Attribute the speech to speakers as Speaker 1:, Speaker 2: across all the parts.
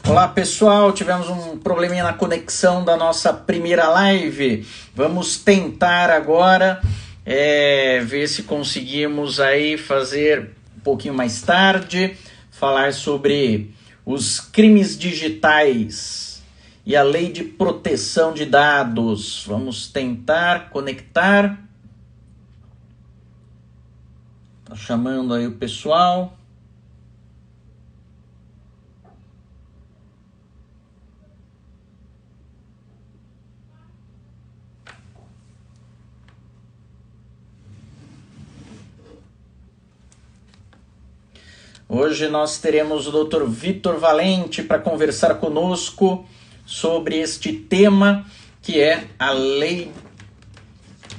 Speaker 1: Olá pessoal, tivemos um probleminha na conexão da nossa primeira live. Vamos tentar agora ver se conseguimos aí fazer um pouquinho mais tarde, falar sobre os crimes digitais e a lei de proteção de dados. Vamos tentar conectar. Tá chamando aí o pessoal. Hoje nós teremos o Dr. Vitor Valente para conversar conosco sobre este tema que é a Lei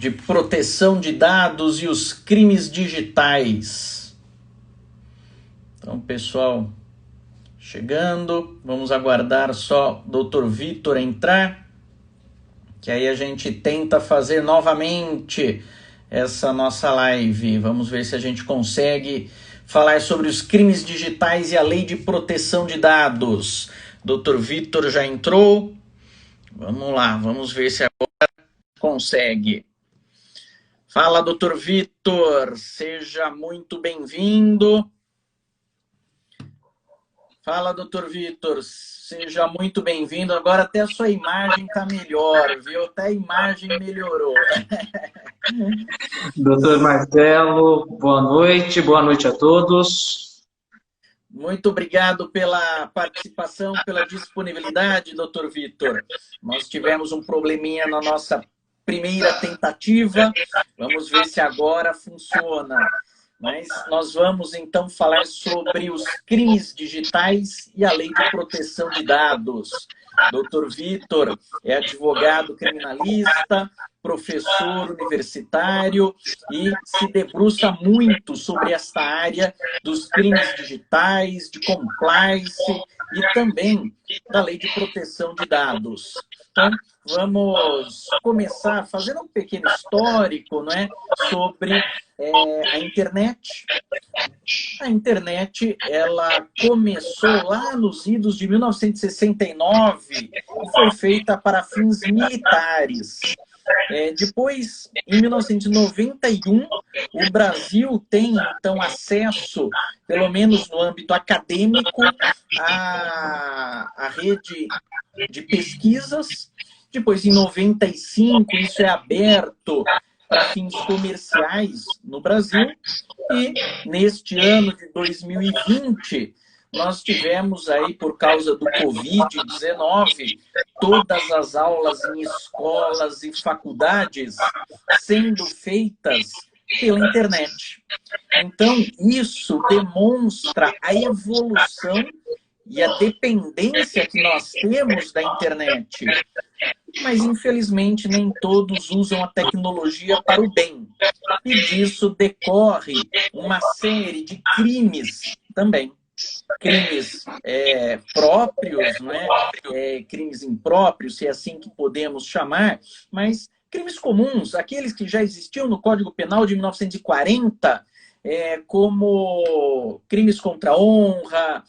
Speaker 1: de Proteção de Dados e os Crimes Digitais. Então, pessoal, chegando, vamos aguardar só o Dr. Vitor entrar, que aí a gente tenta fazer novamente essa nossa live. Vamos ver se a gente consegue falar sobre os crimes digitais e a lei de proteção de dados. Dr. Vitor já entrou. Vamos lá, vamos ver se agora consegue. Fala, Dr. Vitor, seja muito bem-vindo. Fala, Dr. Vitor, seja muito bem-vindo. Agora até a sua imagem está melhor, viu? Até a imagem melhorou.
Speaker 2: Doutor Marcelo, boa noite a todos.
Speaker 1: Muito obrigado pela participação, pela disponibilidade, Dr. Vitor. Nós tivemos um probleminha na nossa primeira tentativa, vamos ver se agora funciona. Mas nós vamos então falar sobre os crimes digitais e a lei de proteção de dados. Dr. Vitor é advogado criminalista, professor universitário e se debruça muito sobre esta área dos crimes digitais, de compliance e também da lei de proteção de dados. Então, vamos começar fazendo um pequeno histórico, né, sobre a internet. A internet, ela começou lá nos idos de 1969 e foi feita para fins militares. Depois, em 1991, o Brasil tem, então, acesso, pelo menos no âmbito acadêmico, à rede de pesquisas. Depois, em 95, isso é aberto para fins comerciais no Brasil. E neste ano de 2020, nós tivemos aí, por causa do Covid-19, todas as aulas em escolas e faculdades sendo feitas pela internet. Então, isso demonstra a evolução e a dependência que nós temos da internet. Mas, infelizmente, nem todos usam a tecnologia para o bem. E disso decorre uma série de crimes também. Crimes próprios, não é? Crimes impróprios, se é assim que podemos chamar, mas crimes comuns, aqueles que já existiam no Código Penal de 1940, como crimes contra a honra,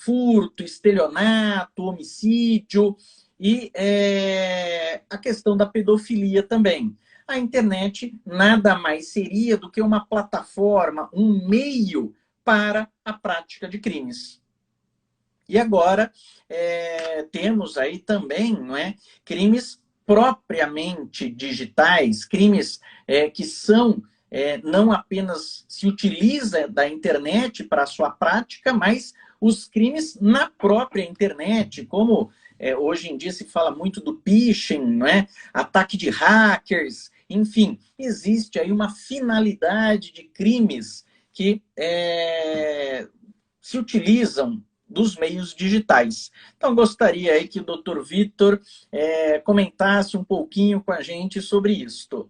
Speaker 1: furto, estelionato, homicídio e a questão da pedofilia também. A internet nada mais seria do que uma plataforma, um meio para a prática de crimes. E agora temos aí também, não é, crimes propriamente digitais, crimes que são não apenas se utiliza da internet para a sua prática, mas os crimes na própria internet, como hoje em dia se fala muito do phishing, não é? Ataque de hackers, enfim, existe aí uma finalidade de crimes que se utilizam dos meios digitais. Então, gostaria aí que o Dr. Vitor comentasse um pouquinho com a gente sobre isto.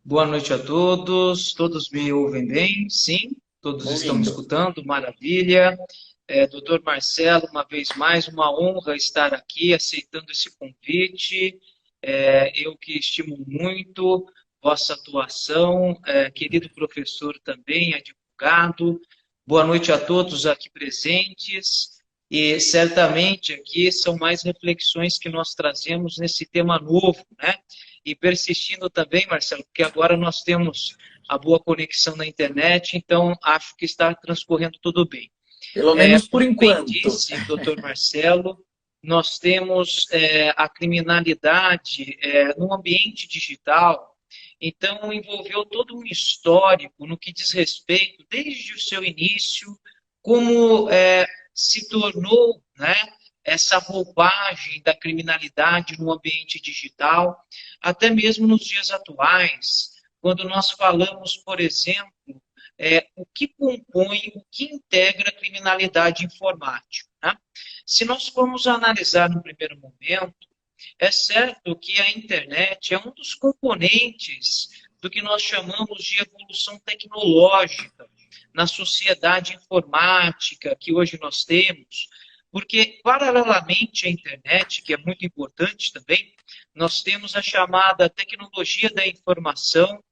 Speaker 2: Boa noite a todos me ouvem bem? Sim, todos estão me escutando, maravilha. Doutor Marcelo, uma vez mais, uma honra estar aqui aceitando esse convite. Eu que estimo muito vossa atuação, querido professor também, advogado. Boa noite a todos aqui presentes. E certamente aqui são mais reflexões que nós trazemos nesse tema novo, né? E persistindo também, Marcelo, porque agora nós temos a boa conexão na internet, então acho que está transcorrendo tudo bem.
Speaker 1: Pelo menos por
Speaker 2: Como bem
Speaker 1: enquanto.
Speaker 2: disse, doutor Marcelo, nós temos a criminalidade no ambiente digital, então envolveu todo um histórico no que diz respeito, desde o seu início, como se tornou, né, essa roupagem da criminalidade no ambiente digital, até mesmo nos dias atuais, quando nós falamos, por exemplo, o que compõe, o que integra a criminalidade informática. Né? Se nós formos analisar no primeiro momento, é certo que a internet é um dos componentes do que nós chamamos de evolução tecnológica na sociedade informática que hoje nós temos, porque, paralelamente à internet, que é muito importante também, nós temos a chamada tecnologia da informação,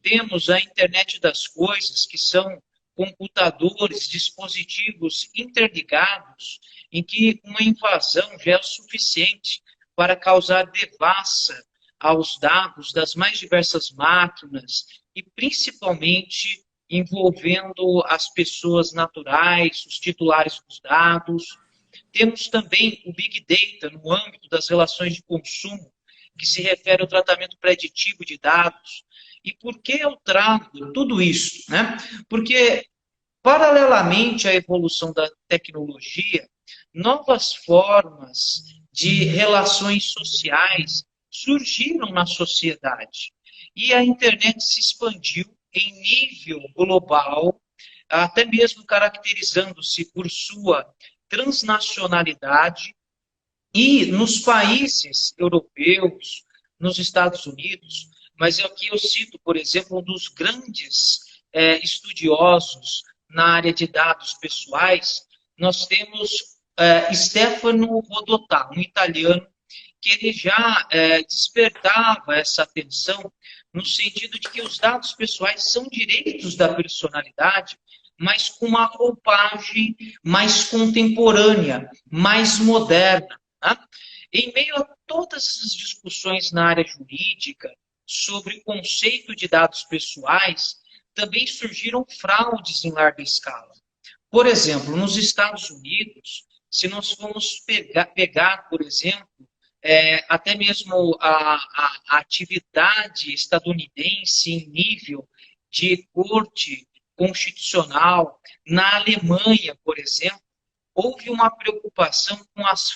Speaker 2: temos a internet das coisas, que são computadores, dispositivos interligados, em que uma invasão já é o suficiente para causar devassa aos dados das mais diversas máquinas e, principalmente, envolvendo as pessoas naturais, os titulares dos dados. Temos também o Big Data no âmbito das relações de consumo, que se refere ao tratamento preditivo de dados. E por que eu trago tudo isso? Né? Porque, paralelamente à evolução da tecnologia, novas formas de relações sociais surgiram na sociedade. E a internet se expandiu em nível global, até mesmo caracterizando-se por sua transnacionalidade. E nos países europeus, nos Estados Unidos, mas aqui eu cito, por exemplo, um dos grandes estudiosos na área de dados pessoais, nós temos Stefano Rodotà, um italiano, que ele já despertava essa atenção no sentido de que os dados pessoais são direitos da personalidade, mas com uma roupagem mais contemporânea, mais moderna. Tá? Em meio a todas essas discussões na área jurídica sobre o conceito de dados pessoais, também surgiram fraudes em larga escala. Por exemplo, nos Estados Unidos, se nós formos pegar por exemplo, até mesmo a atividade estadunidense em nível de corte constitucional, na Alemanha, por exemplo, houve uma preocupação com as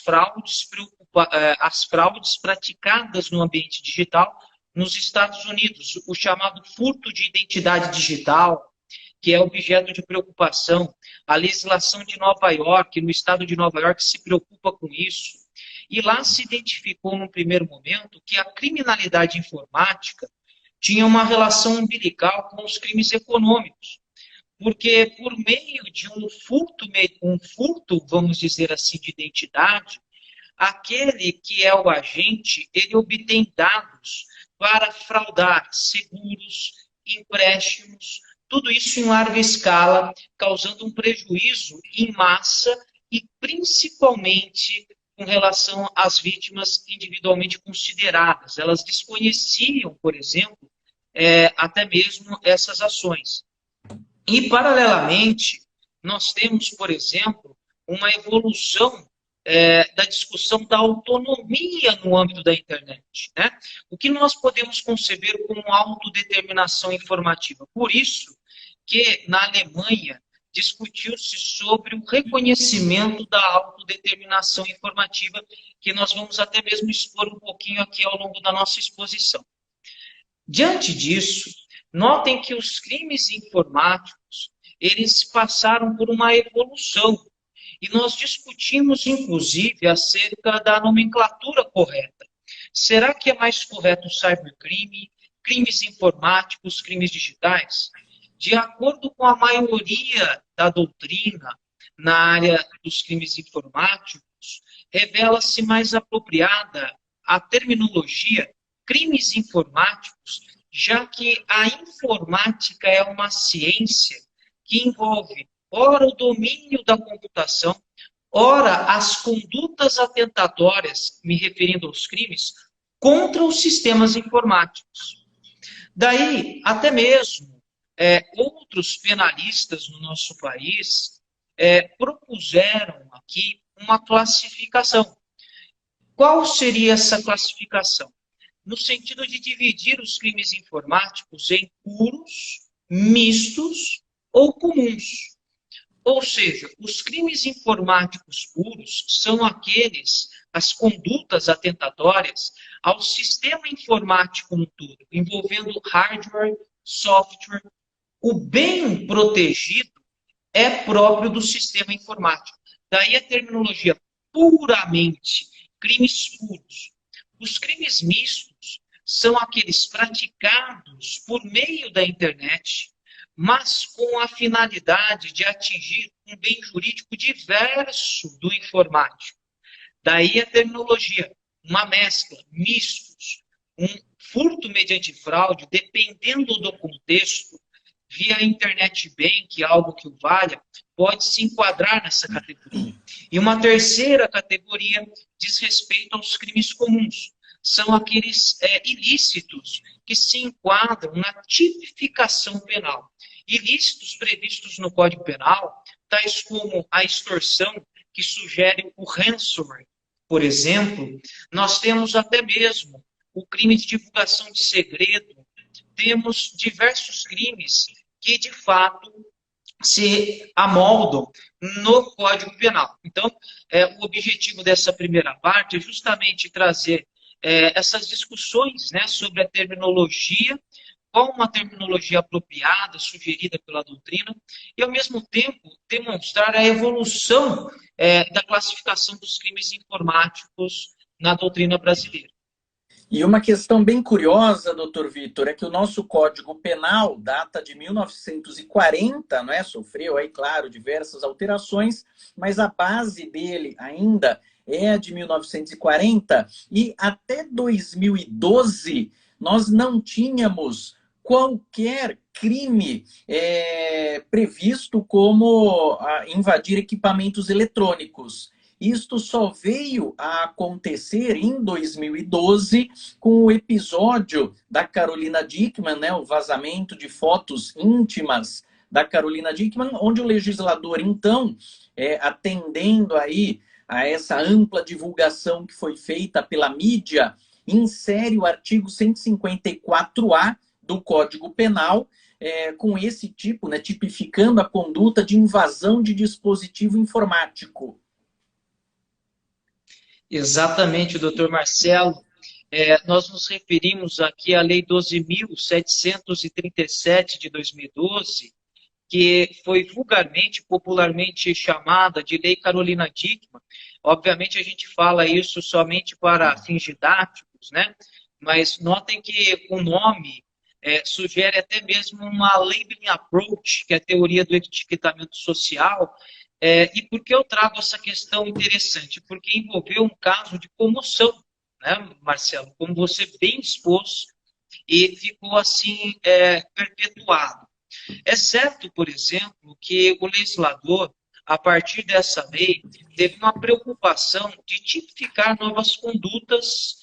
Speaker 2: fraudes praticadas no ambiente digital nos Estados Unidos, o chamado furto de identidade digital, que é objeto de preocupação. A legislação de Nova York, no estado de Nova York, se preocupa com isso. E lá se identificou, no primeiro momento, que a criminalidade informática tinha uma relação umbilical com os crimes econômicos. Porque por meio de um furto, vamos dizer assim, de identidade, aquele que é o agente, ele obtém dados para fraudar seguros, empréstimos, tudo isso em larga escala, causando um prejuízo em massa e principalmente com relação às vítimas individualmente consideradas. Elas desconheciam, por exemplo, até mesmo essas ações. E, paralelamente, nós temos, por exemplo, uma evolução da discussão da autonomia no âmbito da internet. Né? O que nós podemos conceber como autodeterminação informativa? Por isso que, na Alemanha, discutiu-se sobre o reconhecimento da autodeterminação informativa, que nós vamos até mesmo expor um pouquinho aqui ao longo da nossa exposição. Diante disso, notem que os crimes informáticos, eles passaram por uma evolução. E nós discutimos, inclusive, acerca da nomenclatura correta. Será que é mais correto o cybercrime, crimes informáticos, crimes digitais? De acordo com a maioria da doutrina na área dos crimes informáticos, revela-se mais apropriada a terminologia crimes informáticos, já que a informática é uma ciência que envolve, ora, o domínio da computação, ora as condutas atentatórias, me referindo aos crimes, contra os sistemas informáticos. Daí, até mesmo, outros penalistas no nosso país propuseram aqui uma classificação. Qual seria essa classificação? No sentido de dividir os crimes informáticos em puros, mistos ou comuns. Ou seja, os crimes informáticos puros são as condutas atentatórias ao sistema informático no todo, envolvendo hardware, software. O bem protegido é próprio do sistema informático. Daí a terminologia puramente, crimes puros. Os crimes mistos são aqueles praticados por meio da internet, mas com a finalidade de atingir um bem jurídico diverso do informático. Daí a terminologia, uma mescla, mistos, um furto mediante fraude, dependendo do contexto, via internet bank, algo que o valha, pode se enquadrar nessa categoria. E uma terceira categoria diz respeito aos crimes comuns. São aqueles ilícitos que se enquadram na tipificação penal. Ilícitos previstos no Código Penal, tais como a extorsão, que sugere o ransomware. Por exemplo, nós temos até mesmo o crime de divulgação de segredo, temos diversos crimes que, de fato, se amoldam no Código Penal. Então, o objetivo dessa primeira parte é justamente trazer essas discussões, né, sobre a terminologia, qual uma terminologia apropriada, sugerida pela doutrina, e, ao mesmo tempo, demonstrar a evolução da classificação dos crimes informáticos na doutrina brasileira.
Speaker 1: E uma questão bem curiosa, doutor Vitor, é que o nosso Código Penal data de 1940, não é? Sofreu aí, claro, diversas alterações, mas a base dele ainda é a de 1940 e até 2012 nós não tínhamos qualquer crime previsto como invadir equipamentos eletrônicos. Isto só veio a acontecer em 2012 com o episódio da Carolina Dickmann, né, o vazamento de fotos íntimas da Carolina Dickmann, onde o legislador, então, atendendo aí a essa ampla divulgação que foi feita pela mídia, insere o artigo 154A do Código Penal, com esse tipo, né, tipificando a conduta de invasão de dispositivo informático.
Speaker 2: Exatamente, doutor Marcelo. Nós nos referimos aqui à Lei 12.737 de 2012, que foi vulgarmente, popularmente chamada de Lei Carolina Dickmann. Obviamente, a gente fala isso somente para fins didáticos, né? Mas notem que o nome sugere até mesmo uma labeling approach, que é a teoria do etiquetamento social. E por que eu trago essa questão interessante? Porque envolveu um caso de comoção, né, Marcelo? Como você bem expôs, e ficou assim perpetuado. É certo, por exemplo, que o legislador, a partir dessa lei, teve uma preocupação de tipificar novas condutas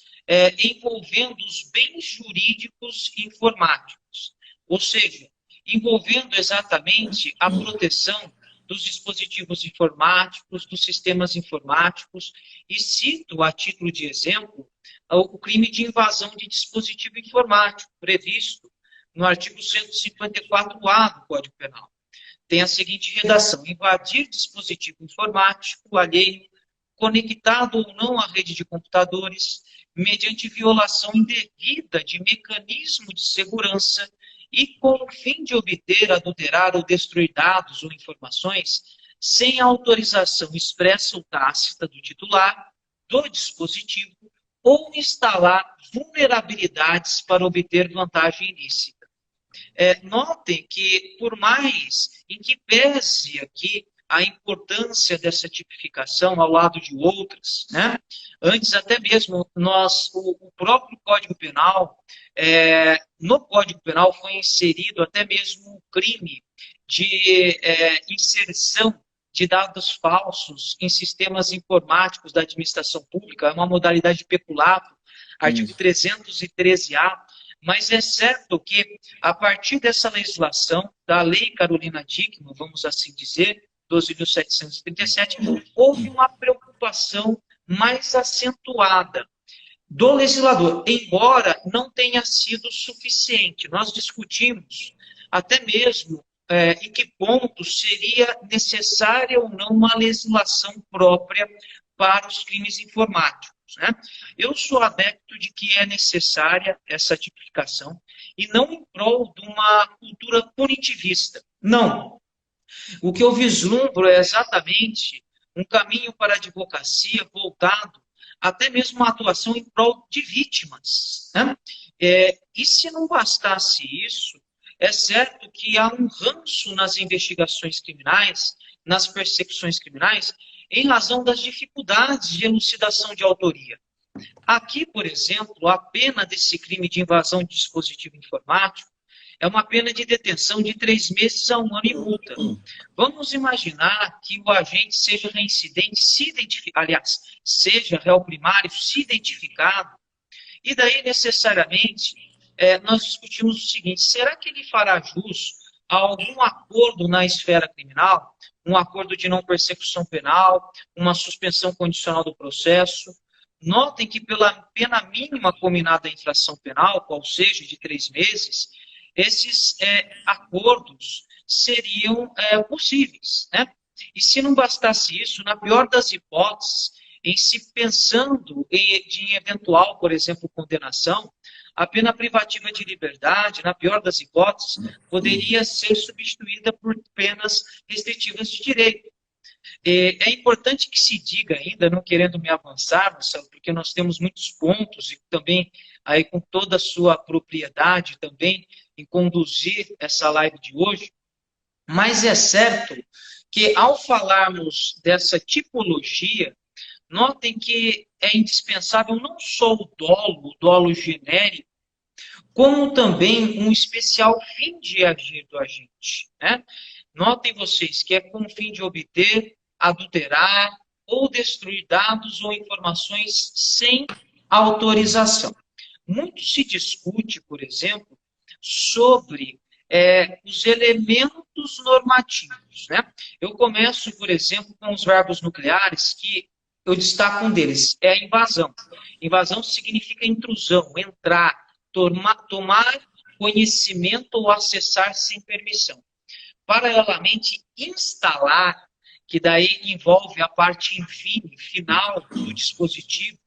Speaker 2: envolvendo os bens jurídicos informáticos, ou seja, envolvendo exatamente a proteção dos dispositivos informáticos, dos sistemas informáticos, e cito, a título de exemplo, o crime de invasão de dispositivo informático, previsto no artigo 154A do Código Penal. Tem a seguinte redação: invadir dispositivo informático alheio, conectado ou não à rede de computadores, mediante violação indevida de mecanismo de segurança e com o fim de obter, adulterar ou destruir dados ou informações sem autorização expressa ou tácita do titular do dispositivo ou instalar vulnerabilidades para obter vantagem ilícita. Notem que, por mais em que pese aqui a importância dessa tipificação ao lado de outras, né? Antes até mesmo o próprio Código Penal, no Código Penal foi inserido até mesmo o crime de inserção de dados falsos em sistemas informáticos da administração pública, é uma modalidade de peculato, artigo 313-A, mas é certo que, a partir dessa legislação, da Lei Carolina Dickmann, vamos assim dizer, 12.737, houve uma preocupação mais acentuada do legislador, embora não tenha sido suficiente. Nós discutimos até mesmo em que ponto seria necessária ou não uma legislação própria para os crimes informáticos, né? Eu sou adepto de que é necessária essa tipificação e não em prol de uma cultura punitivista. Não. O que eu vislumbro é exatamente um caminho para a advocacia voltado até mesmo uma atuação em prol de vítimas, né? E se não bastasse isso, é certo que há um ranço nas investigações criminais, nas persecuções criminais, em razão das dificuldades de elucidação de autoria. Aqui, por exemplo, a pena desse crime de invasão de dispositivo informático é uma pena de detenção de 3 meses a 1 ano e multa. Vamos imaginar que o agente seja reincidente, seja réu primário, se identificado, e daí, necessariamente, nós discutimos o seguinte: será que ele fará jus a algum acordo na esfera criminal, um acordo de não persecução penal, uma suspensão condicional do processo? Notem que pela pena mínima combinada à infração penal, qual seja de 3 meses, esses acordos seriam possíveis, né? E se não bastasse isso, na pior das hipóteses, em se pensando em eventual, por exemplo, condenação, a pena privativa de liberdade, na pior das hipóteses, poderia ser substituída por penas restritivas de direito. É importante que se diga ainda, não querendo me avançar, Marcelo, porque nós temos muitos pontos e também aí com toda a sua propriedade também em conduzir essa live de hoje, mas é certo que ao falarmos dessa tipologia, notem que é indispensável não só o dolo genérico, como também um especial fim de agir do agente, né? Notem vocês que é com o fim de obter, adulterar ou destruir dados ou informações sem autorização. Muito se discute, por exemplo, sobre os elementos normativos, né? Eu começo, por exemplo, com os verbos nucleares, que eu destaco um deles, é a invasão. Invasão significa intrusão, entrar, tomar conhecimento ou acessar sem permissão. Paralelamente, instalar, que daí envolve a parte final do dispositivo.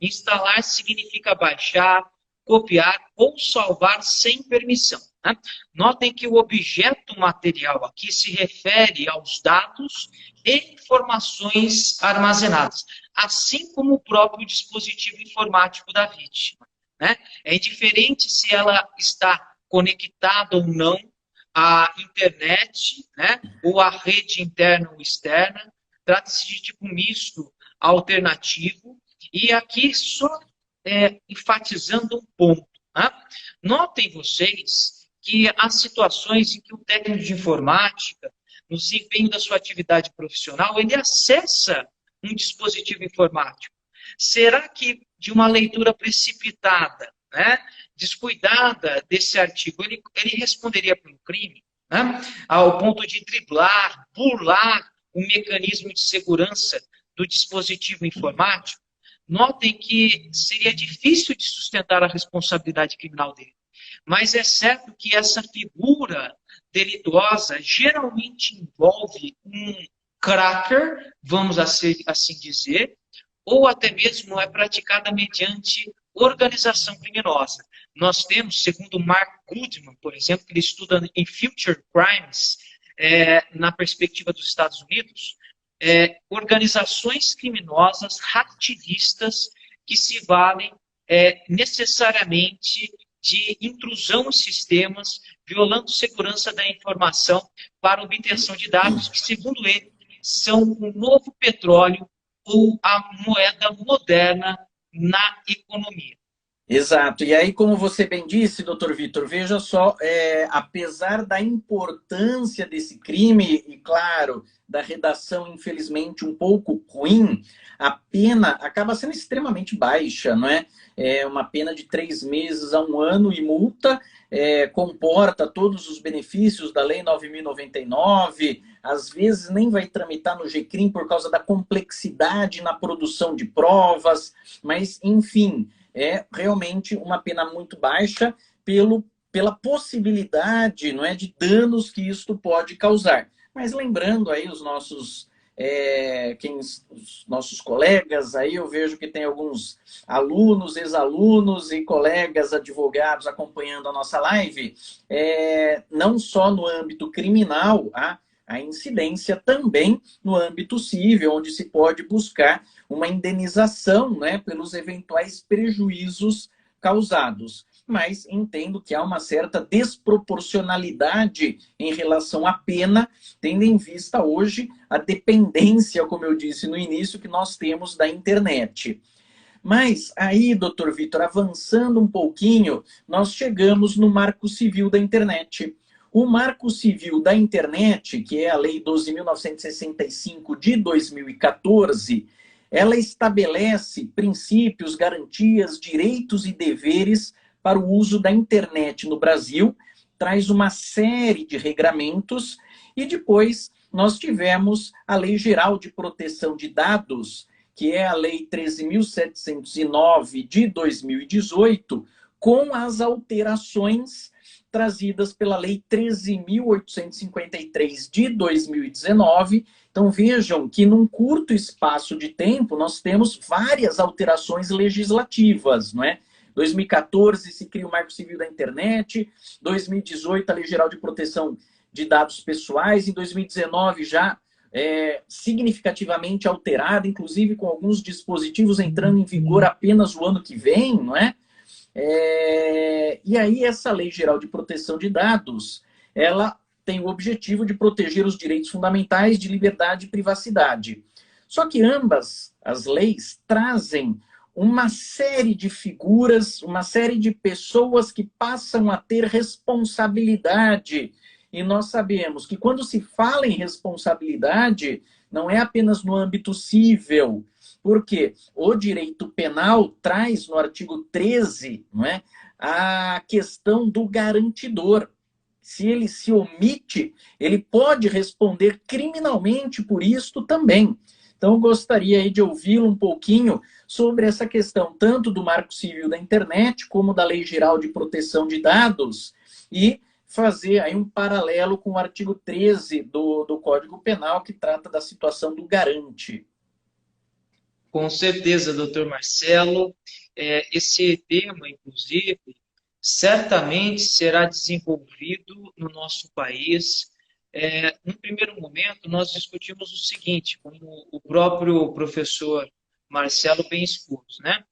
Speaker 2: Instalar significa baixar, copiar ou salvar sem permissão, né? Notem que o objeto material aqui se refere aos dados e informações armazenadas, assim como o próprio dispositivo informático da vítima, né? É indiferente se ela está conectada ou não à internet, né? Ou à rede interna ou externa. Trata-se de tipo misto alternativo. E aqui só enfatizando um ponto, né? Notem vocês que há situações em que o técnico de informática, no desempenho da sua atividade profissional, ele acessa um dispositivo informático. Será que de uma leitura precipitada, né, descuidada desse artigo, ele responderia pelo crime, né, ao ponto de driblar, burlar o mecanismo de segurança do dispositivo informático? Notem que seria difícil de sustentar a responsabilidade criminal dele. Mas é certo que essa figura delituosa geralmente envolve um cracker, vamos assim dizer, ou até mesmo é praticada mediante organização criminosa. Nós temos, segundo Mark Goodman, por exemplo, que ele estuda em Future Crimes, na perspectiva dos Estados Unidos, organizações criminosas, ativistas, que se valem necessariamente de intrusão em sistemas, violando segurança da informação para obtenção de dados que, segundo ele, são o novo petróleo ou a moeda moderna na economia.
Speaker 1: Exato. E aí, como você bem disse, doutor Vitor, veja só, apesar da importância desse crime, e claro, da redação, infelizmente, um pouco ruim, a pena acaba sendo extremamente baixa, não é? É uma pena de 3 meses a 1 ano e multa, comporta todos os benefícios da Lei 9.099, às vezes nem vai tramitar no GCRIM por causa da complexidade na produção de provas, mas, enfim, é realmente uma pena muito baixa pela possibilidade, não é, de danos que isto pode causar. Mas lembrando aí os nossos colegas, aí eu vejo que tem alguns alunos, ex-alunos e colegas advogados acompanhando a nossa live, não só no âmbito criminal, a incidência também no âmbito civil, onde se pode buscar uma indenização, né, pelos eventuais prejuízos causados. Mas entendo que há uma certa desproporcionalidade em relação à pena, tendo em vista hoje a dependência, como eu disse no início, que nós temos da internet. Mas aí, doutor Vitor, avançando um pouquinho, nós chegamos no Marco Civil da Internet. O Marco Civil da Internet, que é a Lei 12.965 de 2014, ela estabelece princípios, garantias, direitos e deveres para o uso da internet no Brasil, traz uma série de regramentos e depois nós tivemos a Lei Geral de Proteção de Dados, que é a Lei 13.709 de 2018, com as alterações trazidas pela Lei 13.853 de 2019. Então vejam que num curto espaço de tempo nós temos várias alterações legislativas, não é? 2014 se cria o Marco Civil da Internet, 2018 a Lei Geral de Proteção de Dados Pessoais, em 2019 já significativamente alterada, inclusive com alguns dispositivos entrando em vigor apenas o ano que vem, não é? E aí essa Lei Geral de Proteção de Dados, ela tem o objetivo de proteger os direitos fundamentais de liberdade e privacidade. Só que ambas as leis trazem uma série de figuras, uma série de pessoas que passam a ter responsabilidade. E nós sabemos que quando se fala em responsabilidade, não é apenas no âmbito civil, porque o direito penal traz no artigo 13, não é, a questão do garantidor. Se ele se omite, ele pode responder criminalmente por isto também. Então, gostaria aí de ouvi-lo um pouquinho sobre essa questão, tanto do Marco Civil da Internet, como da Lei Geral de Proteção de Dados, e fazer aí um paralelo com o artigo 13 do Código Penal, que trata da situação do garante.
Speaker 2: Com certeza, doutor Marcelo. Esse tema, inclusive, certamente será desenvolvido no nosso país. No primeiro momento, nós discutimos o seguinte, como o próprio professor Marcelo bem expôs, né?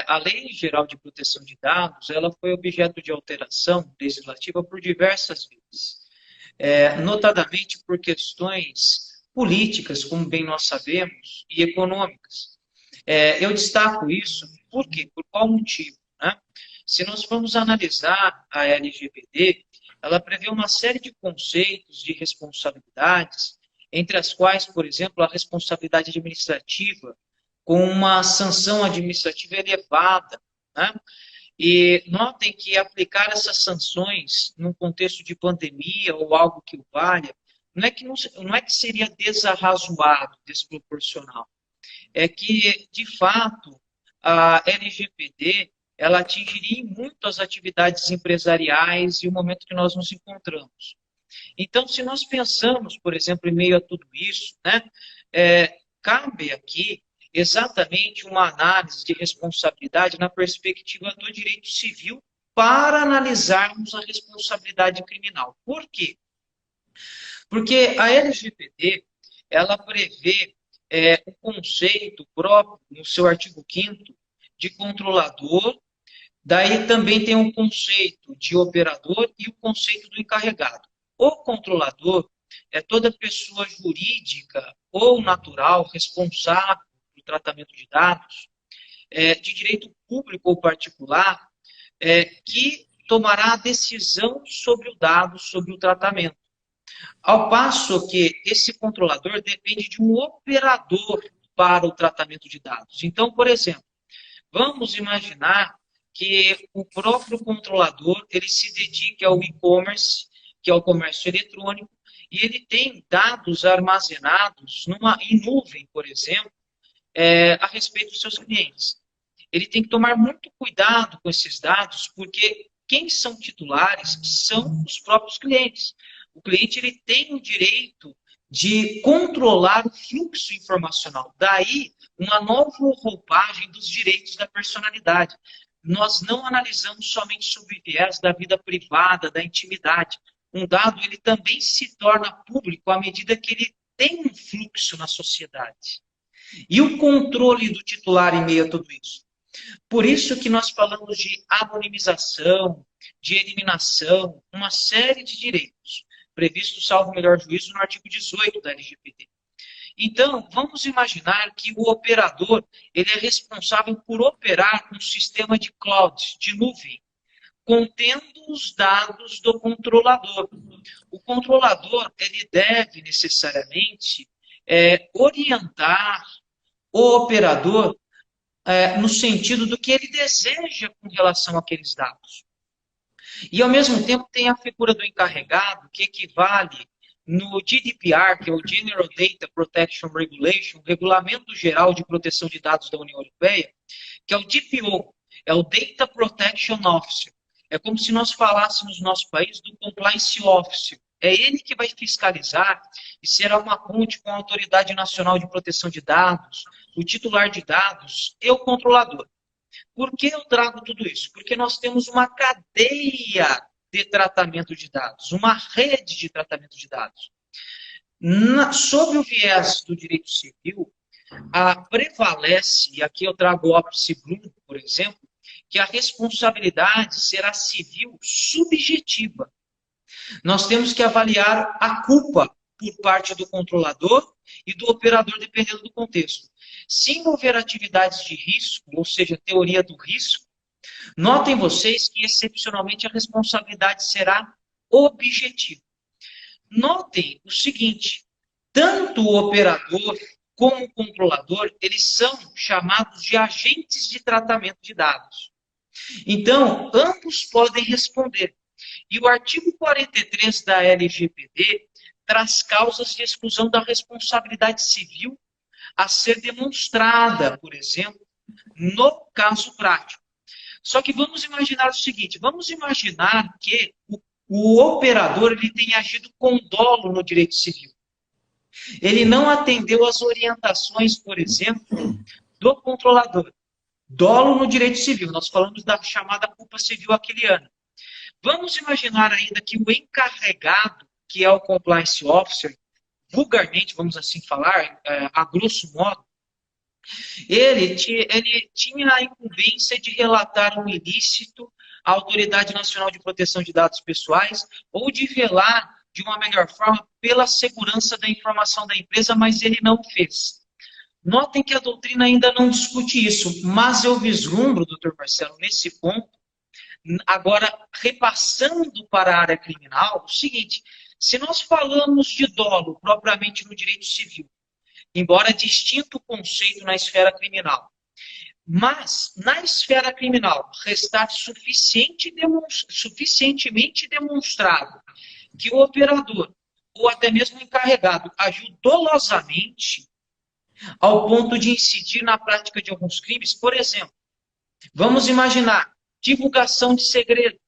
Speaker 2: A Lei Geral de Proteção de Dados, ela foi objeto de alteração legislativa por diversas vezes, notadamente por questões políticas, como bem nós sabemos, e econômicas. Eu destaco isso, por quê? Por qual motivo? Né? Se nós formos analisar a LGPD, ela prevê uma série de conceitos de responsabilidades, entre as quais, por exemplo, a responsabilidade administrativa, com uma sanção administrativa elevada, né? E notem que aplicar essas sanções num contexto de pandemia ou algo que o valha, não é que seria desarrazoado, desproporcional. É que, de fato, a LGPD ela atingiria muito as atividades empresariais e o momento que nós nos encontramos. Então, se nós pensamos, por exemplo, em meio a tudo isso, né, cabe aqui exatamente uma análise de responsabilidade na perspectiva do direito civil para analisarmos a responsabilidade criminal. Por quê? Porque a LGPD, ela prevê o conceito próprio, no seu artigo 5º, de controlador, daí também tem um conceito de operador e o conceito do encarregado. O controlador é toda pessoa jurídica ou natural responsável pelo tratamento de dados de direito público ou particular que tomará a decisão sobre o dado, sobre o tratamento. Ao passo que esse controlador depende de um operador para o tratamento de dados. Então, por exemplo, vamos imaginar que o próprio controlador ele se dedique ao e-commerce, que é o comércio eletrônico, e ele tem dados armazenados em nuvem, por exemplo, a respeito dos seus clientes. Ele tem que tomar muito cuidado com esses dados, porque quem são titulares são os próprios clientes. O cliente ele tem o direito de controlar o fluxo informacional. Daí, uma nova roupagem dos direitos da personalidade. Nós não analisamos somente sobre o viés da vida privada, da intimidade. Um dado ele também se torna público à medida que ele tem um fluxo na sociedade. E o controle do titular em meio a tudo isso? Por isso que nós falamos de anonimização, de eliminação, uma série de direitos, previstos, salvo o melhor juízo, no artigo 18 da LGPD. Então, vamos imaginar que o operador ele é responsável por operar um sistema de cloud, de nuvem, contendo os dados do controlador. O controlador ele deve necessariamente orientar o operador no sentido do que ele deseja com relação àqueles dados. E, ao mesmo tempo, tem a figura do encarregado, que equivale no GDPR, que é o General Data Protection Regulation, Regulamento Geral de Proteção de Dados da União Europeia, que é o DPO, é o Data Protection Officer. É como se nós falássemos no nosso país do Compliance Officer. É ele que vai fiscalizar e será uma ponte com a Autoridade Nacional de Proteção de Dados, o titular de dados e o controlador. Por que eu trago tudo isso? Porque nós temos uma cadeia de tratamento de dados, uma rede de tratamento de dados. Sob o viés do direito civil, prevalece, e aqui eu trago o Opus Blum, por exemplo, que a responsabilidade será civil subjetiva. Nós temos que avaliar a culpa por parte do controlador e do operador, dependendo do contexto. Se envolver atividades de risco, ou seja, teoria do risco, notem vocês que, excepcionalmente, a responsabilidade será objetiva. Notem o seguinte, tanto o operador como o controlador, eles são chamados de agentes de tratamento de dados. Então, ambos podem responder. E o artigo 43 da LGPD traz causas de exclusão da responsabilidade civil a ser demonstrada, por exemplo, no caso prático. Só que vamos imaginar o seguinte, vamos imaginar que o operador ele tenha agido com dolo no direito civil. Ele não atendeu às orientações, por exemplo, do controlador. Dolo no direito civil, nós falamos da chamada culpa civil aquiliana. Vamos imaginar ainda que o encarregado, que é o Compliance Officer, vulgarmente, vamos assim falar, a grosso modo, ele tinha a incumbência de relatar um ilícito à Autoridade Nacional de Proteção de Dados Pessoais ou de velar de uma melhor forma pela segurança da informação da empresa, mas ele não fez. Notem que a doutrina ainda não discute isso, mas eu vislumbro, doutor Marcelo, nesse ponto, agora repassando para a área criminal, o seguinte, se nós falamos de dolo propriamente no direito civil, embora distinto o conceito na esfera criminal, mas na esfera criminal restar suficientemente demonstrado que o operador ou até mesmo o encarregado agiu dolosamente ao ponto de incidir na prática de alguns crimes, por exemplo, vamos imaginar divulgação de segredo,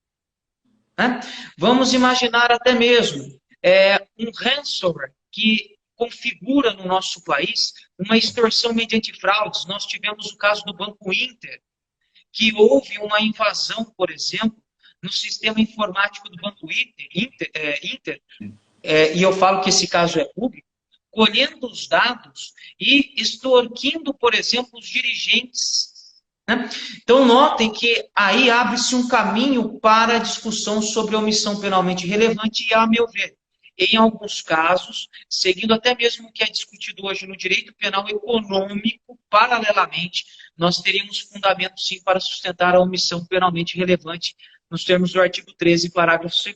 Speaker 2: né? Vamos imaginar até mesmo um ransomware que configura no nosso país uma extorsão mediante fraudes. Nós tivemos o caso do Banco Inter, que houve uma invasão, por exemplo, no sistema informático do Banco Inter, e eu falo que esse caso é público, colhendo os dados e extorquindo, por exemplo, os dirigentes. Né? Então, notem que aí abre-se um caminho para a discussão sobre omissão penalmente relevante e, a meu ver, em alguns casos, seguindo até mesmo o que é discutido hoje no direito penal econômico, paralelamente, nós teríamos fundamento, sim, para sustentar a omissão penalmente relevante nos termos do artigo 13, parágrafo 2º.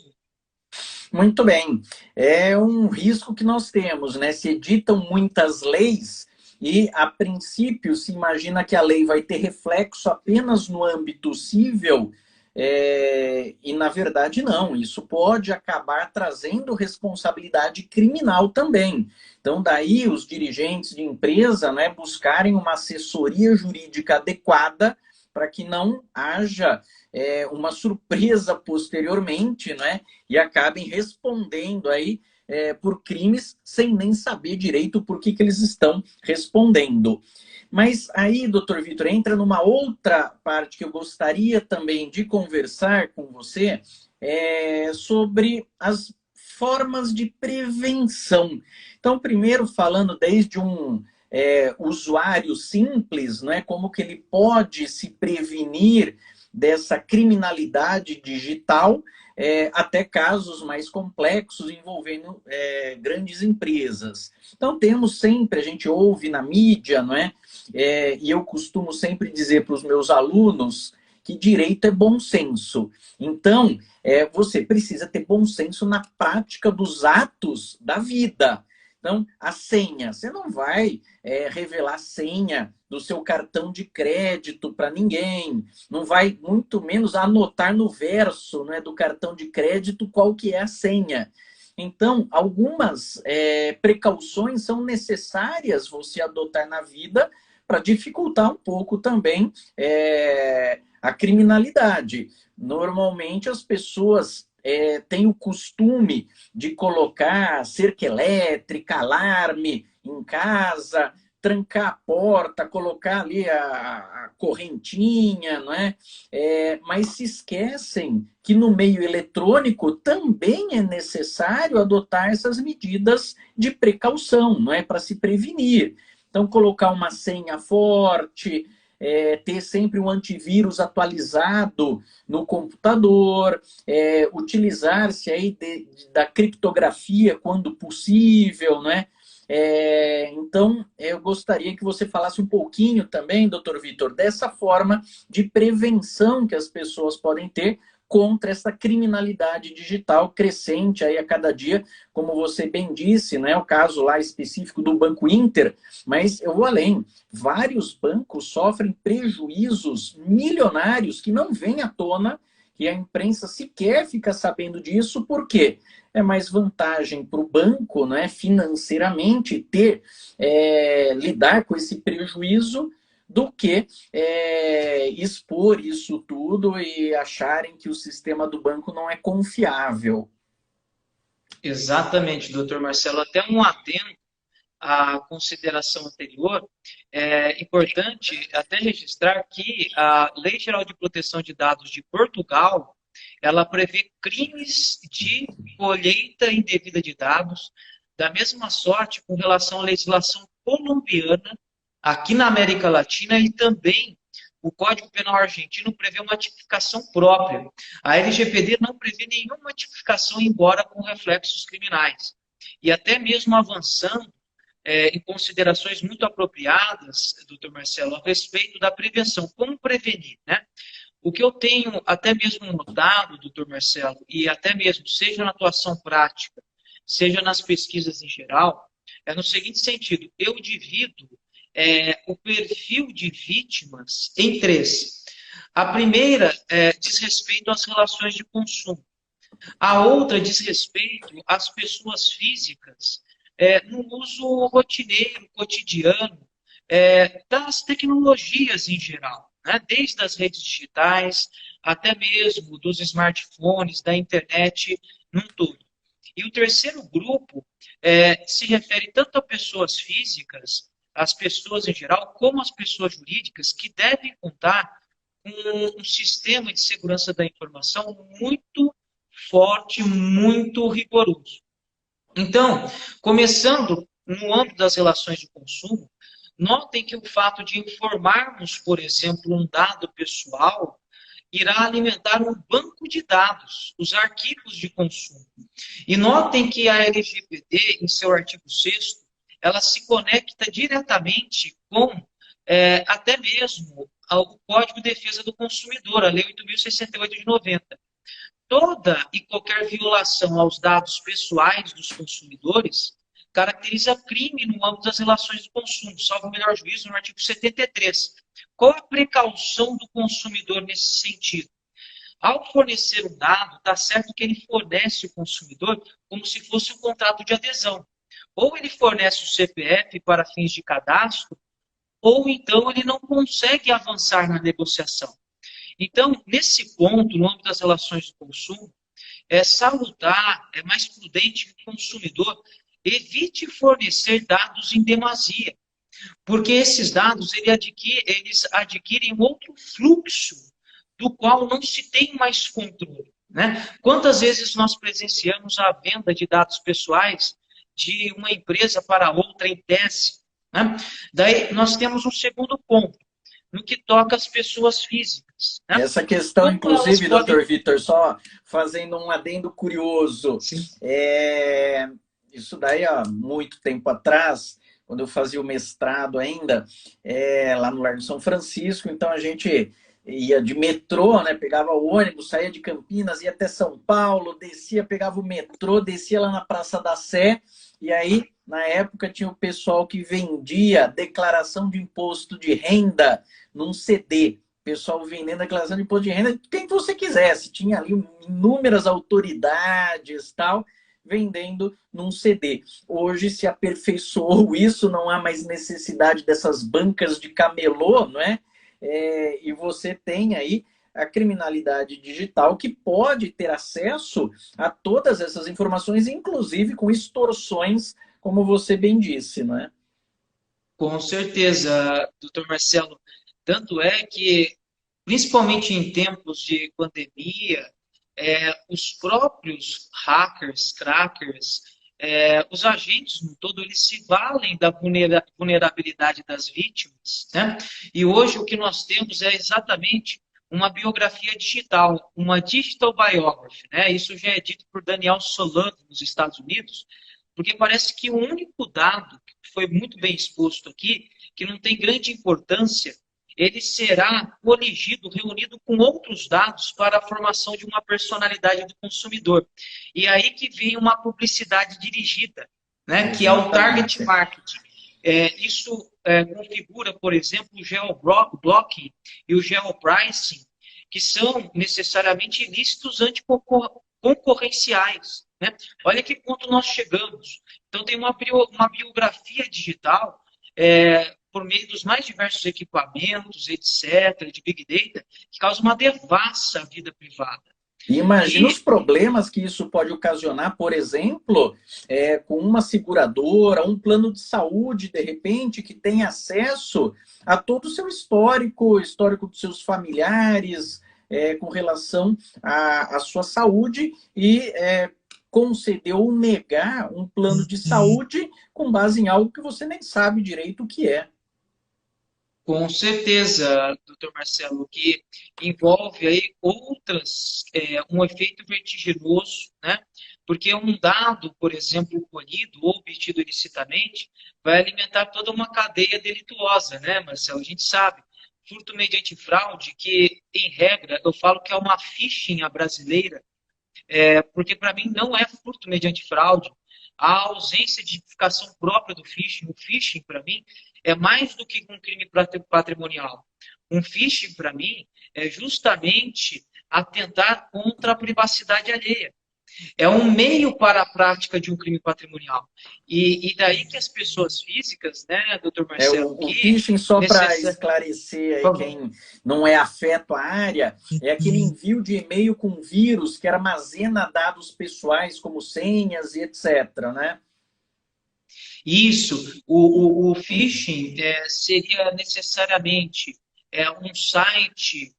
Speaker 1: Muito bem. É um risco que nós temos, né? Se editam muitas leis e, a princípio, se imagina que a lei vai ter reflexo apenas no âmbito civil, e, na verdade, não. Isso pode acabar trazendo responsabilidade criminal também. Então, daí os dirigentes de empresa, né, buscarem uma assessoria jurídica adequada para que não haja uma surpresa posteriormente, né, e acabem respondendo aí por crimes sem nem saber direito por que eles estão respondendo. Mas aí, doutor Vitor, entra numa outra parte que eu gostaria também de conversar com você, sobre as formas de prevenção. Então, primeiro falando desde um usuário simples, né, como que ele pode se prevenir dessa criminalidade digital, até casos mais complexos envolvendo grandes empresas. Então, temos sempre, a gente ouve na mídia, não é? E eu costumo sempre dizer para os meus alunos que direito é bom senso. Então, você precisa ter bom senso na prática dos atos da vida. Então, a senha, você não vai revelar a senha do seu cartão de crédito para ninguém, não vai muito menos anotar no verso, né, do cartão de crédito qual que é a senha. Então, algumas precauções são necessárias você adotar na vida para dificultar um pouco também a criminalidade. Normalmente as pessoas têm o costume de colocar cerca elétrica, alarme em casa, trancar a porta, colocar ali a correntinha, não é? Mas se esquecem que no meio eletrônico também é necessário adotar essas medidas de precaução, não é? Para se prevenir. Então, colocar uma senha forte, ter sempre um antivírus atualizado no computador, utilizar-se aí da criptografia quando possível, né? Então, eu gostaria que você falasse um pouquinho também, doutor Vitor, dessa forma de prevenção que as pessoas podem ter contra essa criminalidade digital crescente aí a cada dia, como você bem disse, né, o caso lá específico do Banco Inter, mas eu vou além. Vários bancos sofrem prejuízos milionários que não vêm à tona, que a imprensa sequer fica sabendo disso, por quê? É mais vantagem para o banco, né, financeiramente, lidar com esse prejuízo do que expor isso tudo e acharem que o sistema do banco não é confiável.
Speaker 2: Exatamente, doutor Marcelo. Até um adendo à consideração anterior, é importante até registrar que a Lei Geral de Proteção de Dados de Portugal, ela prevê crimes de colheita indevida de dados, da mesma sorte com relação à legislação colombiana, aqui na América Latina, e também o Código Penal argentino prevê uma tipificação própria. A LGPD não prevê nenhuma tipificação, embora com reflexos criminais. E até mesmo avançando em considerações muito apropriadas, doutor Marcelo, a respeito da prevenção. Como prevenir, né? O que eu tenho até mesmo notado, doutor Marcelo, e até mesmo seja na atuação prática, seja nas pesquisas em geral, é no seguinte sentido: eu divido o perfil de vítimas em três. A primeira diz respeito às relações de consumo. A outra diz respeito às pessoas físicas no uso rotineiro, cotidiano, das tecnologias em geral, né? Desde as redes digitais, até mesmo dos smartphones, da internet, num todo. E o terceiro grupo se refere tanto a pessoas físicas, as pessoas em geral, como as pessoas jurídicas, que devem contar com um sistema de segurança da informação muito forte, muito rigoroso. Então, começando no âmbito das relações de consumo, notem que o fato de informarmos, por exemplo, um dado pessoal, irá alimentar um banco de dados, os arquivos de consumo. E notem que a LGPD, em seu artigo 6º, ela se conecta diretamente com até mesmo o Código de Defesa do Consumidor, a Lei 8.068 de 90. Toda e qualquer violação aos dados pessoais dos consumidores caracteriza crime no âmbito das relações de consumo, salvo o melhor juízo no artigo 73. Qual a precaução do consumidor nesse sentido? Ao fornecer um dado, está certo que ele fornece o consumidor como se fosse um contrato de adesão. Ou ele fornece o CPF para fins de cadastro, ou então ele não consegue avançar na negociação. Então, nesse ponto, no âmbito das relações de consumo, é salutar, é mais prudente que o consumidor evite fornecer dados em demasia, porque esses dados eles adquirem outro fluxo do qual não se tem mais controle. Né? Quantas vezes nós presenciamos a venda de dados pessoais de uma empresa para outra em tese? Né? Daí nós temos um segundo ponto, no que toca às pessoas físicas. Né?
Speaker 1: Essa questão, como inclusive, doutor Vitor, só fazendo um adendo curioso, isso daí há muito tempo atrás, quando eu fazia o mestrado ainda, lá no Largo São Francisco, então a gente ia de metrô, né? Pegava o ônibus, saía de Campinas, ia até São Paulo, descia, pegava o metrô, descia lá na Praça da Sé, e aí, na época, tinha o pessoal que vendia declaração de imposto de renda num CD. O pessoal vendendo declaração de imposto de renda, quem você quisesse. Tinha ali inúmeras autoridades tal, vendendo num CD. Hoje se aperfeiçoou isso, não há mais necessidade dessas bancas de camelô, não é? E você tem aí a criminalidade digital que pode ter acesso a todas essas informações, inclusive com extorsões, como você bem disse, não é?
Speaker 2: Com certeza, doutor Marcelo. Tanto é que, principalmente em tempos de pandemia, os próprios hackers, crackers, os agentes no todo, eles se valem da vulnerabilidade das vítimas, né? E hoje o que nós temos é exatamente uma biografia digital, uma digital biography, né? Isso já é dito por Daniel Solano nos Estados Unidos, porque parece que o único dado que foi muito bem exposto aqui, que não tem grande importância, ele será coligido, reunido com outros dados para a formação de uma personalidade do consumidor. E aí que vem uma publicidade dirigida, né, que é o target marketing. Isso configura, por exemplo, o geoblocking e o geopricing, que são necessariamente ilícitos anticoncorrenciais. Né? Olha que ponto nós chegamos. Então, tem uma biografia digital por meio dos mais diversos equipamentos, etc., de Big Data, que causa uma devassa à vida privada.
Speaker 1: Imagina os problemas que isso pode ocasionar, por exemplo, com uma seguradora, um plano de saúde, de repente, que tem acesso a todo o seu histórico dos seus familiares, com relação à sua saúde e conceder ou negar um plano de saúde com base em algo que você nem sabe direito o que é.
Speaker 2: Com certeza, doutor Marcelo, que envolve aí um efeito vertiginoso, né? Porque um dado, por exemplo, colhido ou obtido ilicitamente, vai alimentar toda uma cadeia delituosa, né, Marcelo? A gente sabe, furto mediante fraude, que, em regra, eu falo que é uma phishing à brasileira, porque para mim não é furto mediante fraude. A ausência de tipificação própria do phishing, o phishing, para mim, é mais do que um crime patrimonial. Um phishing, para mim, é justamente atentar contra a privacidade alheia. É um meio para a prática de um crime patrimonial. E daí que as pessoas físicas, né, doutor Marcelo...
Speaker 1: O phishing, só para esclarecer aí quem não é afeto à área, é aquele envio de e-mail com vírus que armazena dados pessoais como senhas e etc, né?
Speaker 2: Isso. O phishing seria necessariamente um site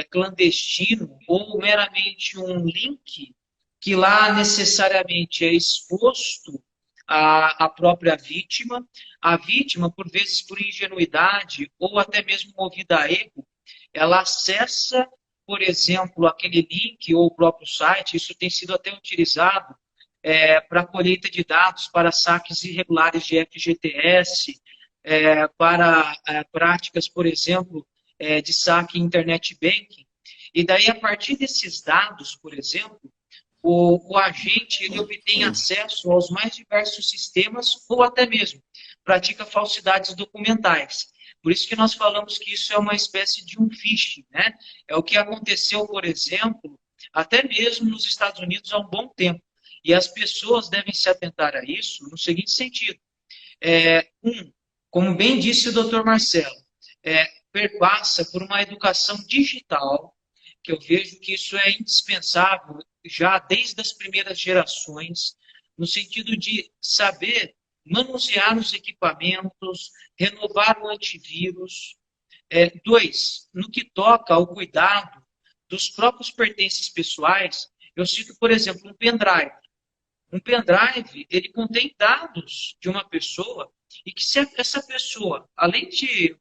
Speaker 2: clandestino ou meramente um link que lá necessariamente é exposto à própria vítima. A vítima, por vezes por ingenuidade ou até mesmo movida a erro, ela acessa, por exemplo, aquele link ou o próprio site. Isso tem sido até utilizado para colheita de dados para saques irregulares de FGTS, para práticas, por exemplo, de saque internet banking. E daí, a partir desses dados, por exemplo, o agente ele obtém acesso aos mais diversos sistemas ou até mesmo pratica falsidades documentais. Por isso que nós falamos que isso é uma espécie de um phishing, né? É o que aconteceu, por exemplo, até mesmo nos Estados Unidos há um bom tempo. E as pessoas devem se atentar a isso no seguinte sentido. Como bem disse o Dr. Marcelo, perpassa por uma educação digital, que eu vejo que isso é indispensável já desde as primeiras gerações, no sentido de saber manusear os equipamentos, renovar o antivírus. 2, no que toca ao cuidado dos próprios pertences pessoais, eu cito, por exemplo, um pendrive. Um pendrive, ele contém dados de uma pessoa e que se essa pessoa, além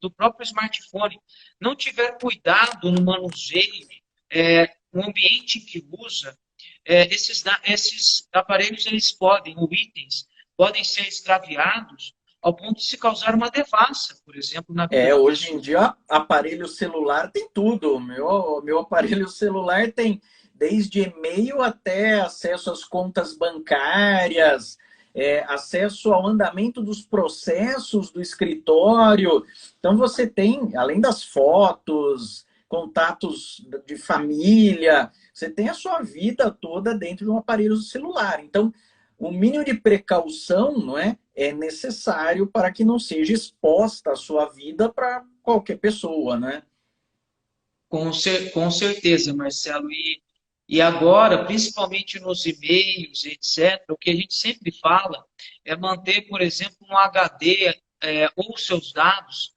Speaker 2: do próprio smartphone, não tiver cuidado no manuseio, no ambiente que usa, esses aparelhos, eles podem, ou itens, podem ser extraviados ao ponto de se causar uma devassa, por exemplo, na vida da
Speaker 1: Hoje
Speaker 2: pessoa.
Speaker 1: em dia, aparelho celular tem tudo. Meu aparelho celular tem desde e-mail até acesso às contas bancárias, acesso ao andamento dos processos do escritório. Então, você tem, além das fotos, contatos de família, você tem a sua vida toda dentro de um aparelho celular. Então, o mínimo de precaução, não é necessário para que não seja exposta a sua vida para qualquer pessoa, né?
Speaker 2: Com certeza, Marcelo. E agora, principalmente nos e-mails, etc., o que a gente sempre fala é manter, por exemplo, um HD ou seus dados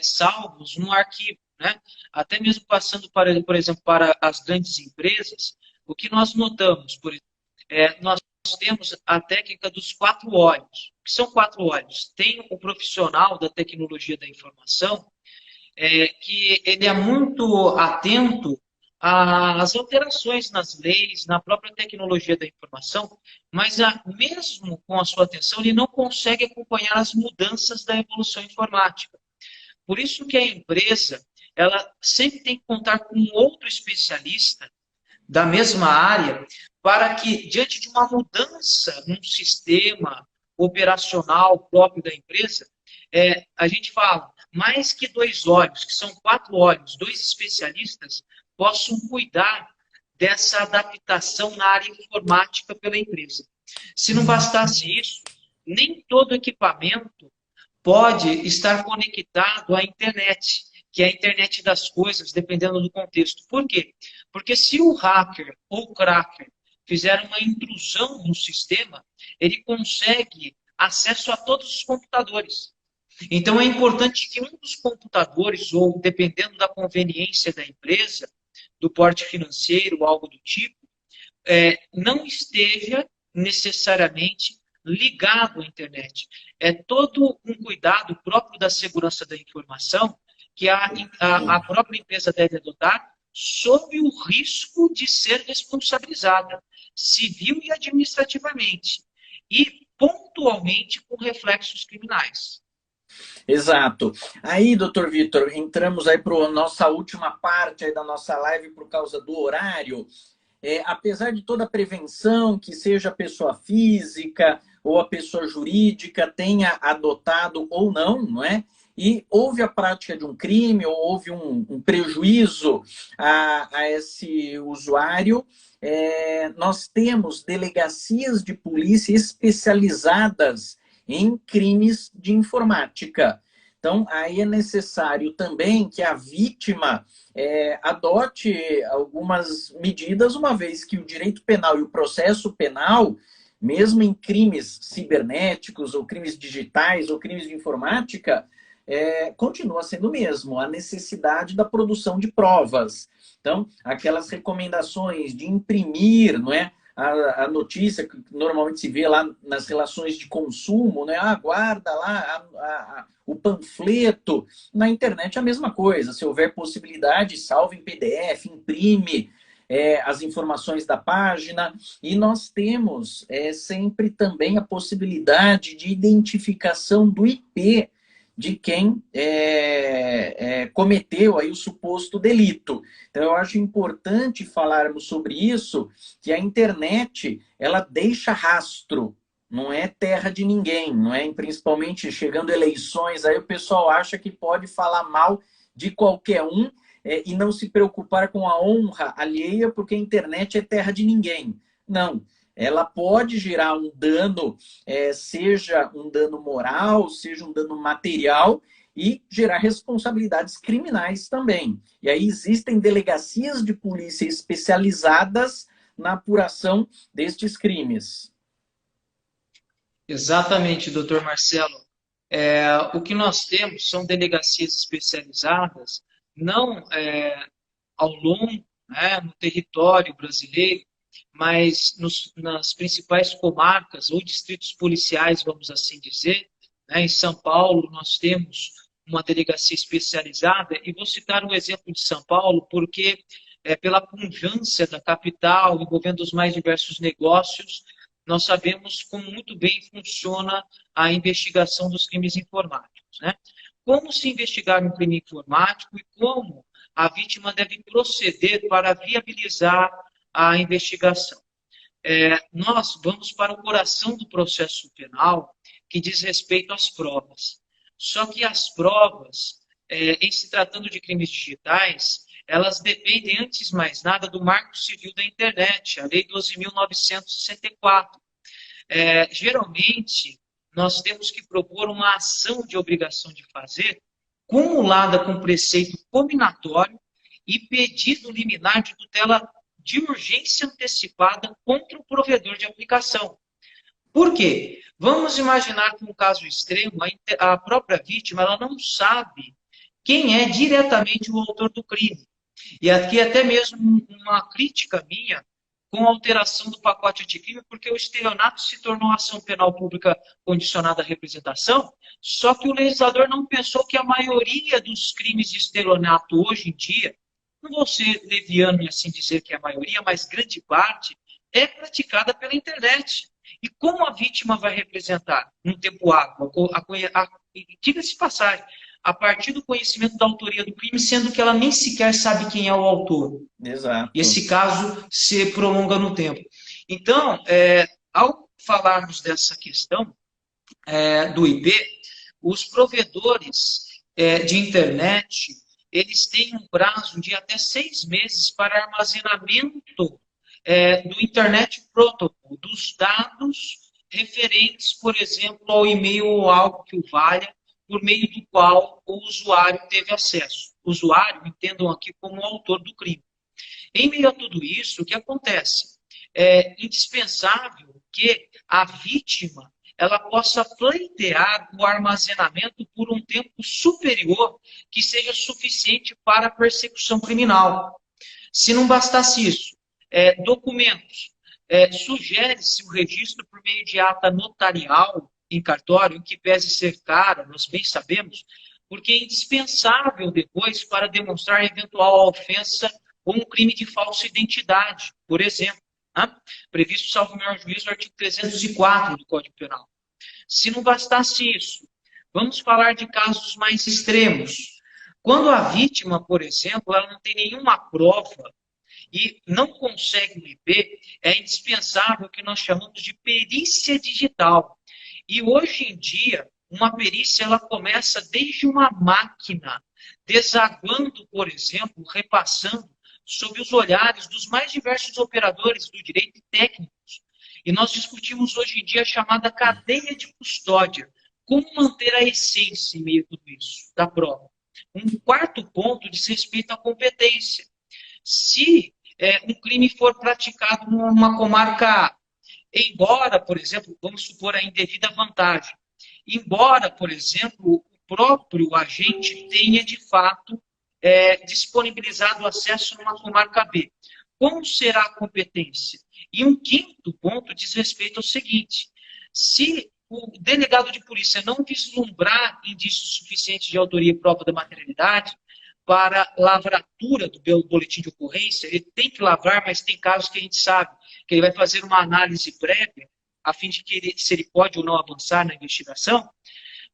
Speaker 2: salvos num arquivo, né? Até mesmo passando, por exemplo, para as grandes empresas, o que nós notamos, nós temos a técnica dos 4 olhos. O que são 4 olhos? Tem o profissional da tecnologia da informação, que ele é muito atento às alterações nas leis, na própria tecnologia da informação, mas mesmo com a sua atenção, ele não consegue acompanhar as mudanças da evolução informática. Por isso que a empresa, ela sempre tem que contar com um outro especialista da mesma área, para que, diante de uma mudança num sistema operacional próprio da empresa, a gente fala, mais que 2 olhos, que são 4 olhos, 2 especialistas, possam cuidar dessa adaptação na área informática pela empresa. Se não bastasse isso, nem todo equipamento pode estar conectado à internet, que é a internet das coisas, dependendo do contexto. Por quê? Porque se o hacker ou o cracker fizer uma intrusão no sistema, ele consegue acesso a todos os computadores. Então, é importante que um dos computadores, ou dependendo da conveniência da empresa, do porte financeiro, algo do tipo, não esteja necessariamente ligado à internet. É todo um cuidado próprio da segurança da informação que a própria empresa deve adotar sob o risco de ser responsabilizada, civil e administrativamente, e pontualmente com reflexos criminais.
Speaker 1: Exato. Aí, doutor Vitor, entramos aí para a nossa última parte aí da nossa live por causa do horário. Apesar de toda a prevenção, que seja a pessoa física ou a pessoa jurídica tenha adotado ou não, não é? E houve a prática de um crime ou houve um prejuízo a esse usuário, nós temos delegacias de polícia especializadas em crimes de informática. Então, aí é necessário também que a vítima adote algumas medidas, uma vez que o direito penal e o processo penal, mesmo em crimes cibernéticos, ou crimes digitais, ou crimes de informática, continua sendo o mesmo, a necessidade da produção de provas. Então, aquelas recomendações de imprimir, não é? A notícia que normalmente se vê lá nas relações de consumo, né? Guarda lá o panfleto. Na internet é a mesma coisa. Se houver possibilidade, salve em PDF, imprime as informações da página. E nós temos sempre também a possibilidade de identificação do IP de quem cometeu aí o suposto delito. Então, eu acho importante falarmos sobre isso, que a internet, ela deixa rastro, não é terra de ninguém, não é? Principalmente chegando eleições, aí o pessoal acha que pode falar mal de qualquer um e não se preocupar com a honra alheia, porque a internet é terra de ninguém. Não, ela pode gerar um dano, seja um dano moral, seja um dano material, e gerar responsabilidades criminais também. E aí existem delegacias de polícia especializadas na apuração destes crimes.
Speaker 2: Exatamente, doutor Marcelo. O que nós temos são delegacias especializadas, não ao longo, né, no território brasileiro, mas nas principais comarcas ou distritos policiais, vamos assim dizer. Né? Em São Paulo, nós temos uma delegacia especializada, e vou citar um exemplo de São Paulo, porque pela pujança da capital, envolvendo os mais diversos negócios, nós sabemos como muito bem funciona a investigação dos crimes informáticos. Né? Como se investigar um crime informático e como a vítima deve proceder para viabilizar a investigação. Nós vamos para o coração do processo penal, que diz respeito às provas. Só que as provas, em se tratando de crimes digitais, elas dependem, antes de mais nada, do Marco Civil da Internet, a Lei 12.964. Geralmente, nós temos que propor uma ação de obrigação de fazer, cumulada com preceito cominatório e pedido liminar de tutela de urgência antecipada contra o provedor de aplicação. Por quê? Vamos imaginar que, um caso extremo, a própria vítima ela não sabe quem é diretamente o autor do crime. E aqui até mesmo uma crítica minha com a alteração do pacote anticrime, porque o estelionato se tornou ação penal pública condicionada à representação, só que o legislador não pensou que a maioria dos crimes de estelionato hoje em dia, não vou ser leviano e assim dizer que é a maioria, mas grande parte, é praticada pela internet. E como a vítima vai representar num tempo hábil? Diga-se passagem, a partir do conhecimento da autoria do crime, sendo que ela nem sequer sabe quem é o autor.
Speaker 1: Exato.
Speaker 2: E esse caso se prolonga no tempo. Então, ao falarmos dessa questão do IP, os provedores de internet, eles têm um prazo de até 6 meses para armazenamento do Internet Protocol, dos dados referentes, por exemplo, ao e-mail ou algo que o valha, por meio do qual o usuário teve acesso. O usuário, entendam aqui como o autor do crime. Em meio a tudo isso, o que acontece? É indispensável que a vítima ela possa pleitear o armazenamento por um tempo superior que seja suficiente para a persecução criminal. Se não bastasse isso, documentos. Sugere-se o registro por meio de ata notarial em cartório, em que pese ser cara, nós bem sabemos, porque é indispensável depois para demonstrar eventual ofensa ou um crime de falsa identidade, por exemplo, né? Previsto, salvo o melhor juízo, no artigo 304 do Código Penal. Se não bastasse isso, vamos falar de casos mais extremos. Quando a vítima, por exemplo, ela não tem nenhuma prova e não consegue o IP, é indispensável o que nós chamamos de perícia digital. E hoje em dia, uma perícia ela começa desde uma máquina, desaguando, por exemplo, repassando sob os olhares dos mais diversos operadores do direito e técnicos. E nós discutimos hoje em dia a chamada cadeia de custódia. Como manter a essência em meio a tudo isso, da prova. Um quarto ponto diz respeito à competência. Se um crime for praticado numa comarca, embora, por exemplo, vamos supor a indevida vantagem, embora, por exemplo, o próprio agente tenha, de fato, disponibilizado acesso numa comarca B. Como será a competência? E um quinto ponto diz respeito ao seguinte: se o delegado de polícia não vislumbrar indícios suficientes de autoria e prova da materialidade para lavratura do boletim de ocorrência, ele tem que lavrar, mas tem casos que a gente sabe que ele vai fazer uma análise prévia a fim de que se ele pode ou não avançar na investigação.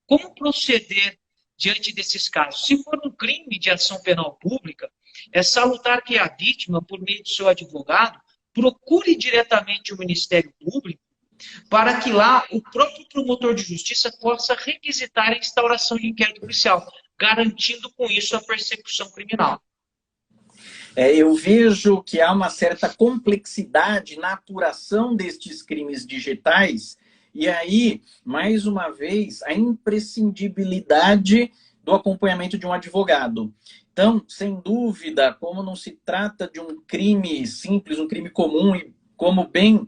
Speaker 2: Como proceder diante desses casos? Se for um crime de ação penal pública, é salutar que a vítima, por meio do seu advogado, procure diretamente o Ministério Público para que lá o próprio promotor de justiça possa requisitar a instauração de inquérito policial, garantindo com isso a persecução criminal.
Speaker 1: Eu vejo que há uma certa complexidade na apuração destes crimes digitais, e aí, mais uma vez, a imprescindibilidade do acompanhamento de um advogado. Então, sem dúvida, como não se trata de um crime simples, um crime comum, e como bem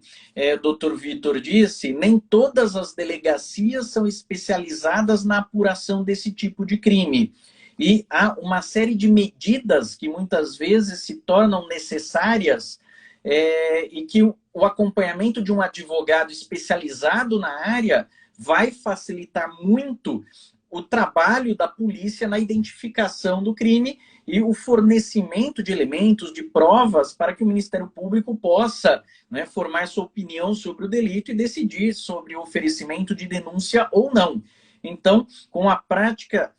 Speaker 1: Dr. Vitor disse, nem todas as delegacias são especializadas na apuração desse tipo de crime. E há uma série de medidas que muitas vezes se tornam necessárias e que o acompanhamento de um advogado especializado na área vai facilitar muito o trabalho da polícia na identificação do crime e o fornecimento de elementos, de provas, para que o Ministério Público possa, né, formar sua opinião sobre o delito e decidir sobre o oferecimento de denúncia ou não. Então, com a prática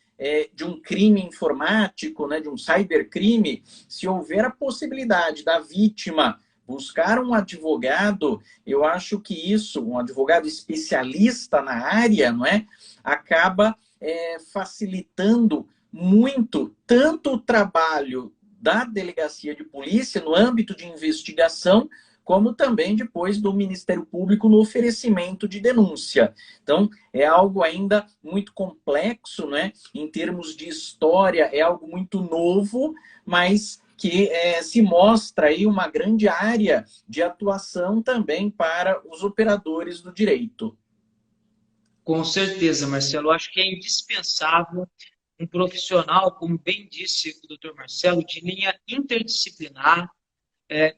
Speaker 1: de um crime informático, né, de um cybercrime, se houver a possibilidade da vítima buscar um advogado, eu acho que isso, um advogado especialista na área, não é, acaba facilitando muito tanto o trabalho da delegacia de polícia no âmbito de investigação, como também depois do Ministério Público no oferecimento de denúncia. Então, é algo ainda muito complexo, né? Em termos de história, é algo muito novo, mas que se mostra aí uma grande área de atuação também para os operadores do direito.
Speaker 2: Com certeza, Marcelo. Eu acho que é indispensável um profissional, como bem disse o doutor Marcelo, de linha interdisciplinar,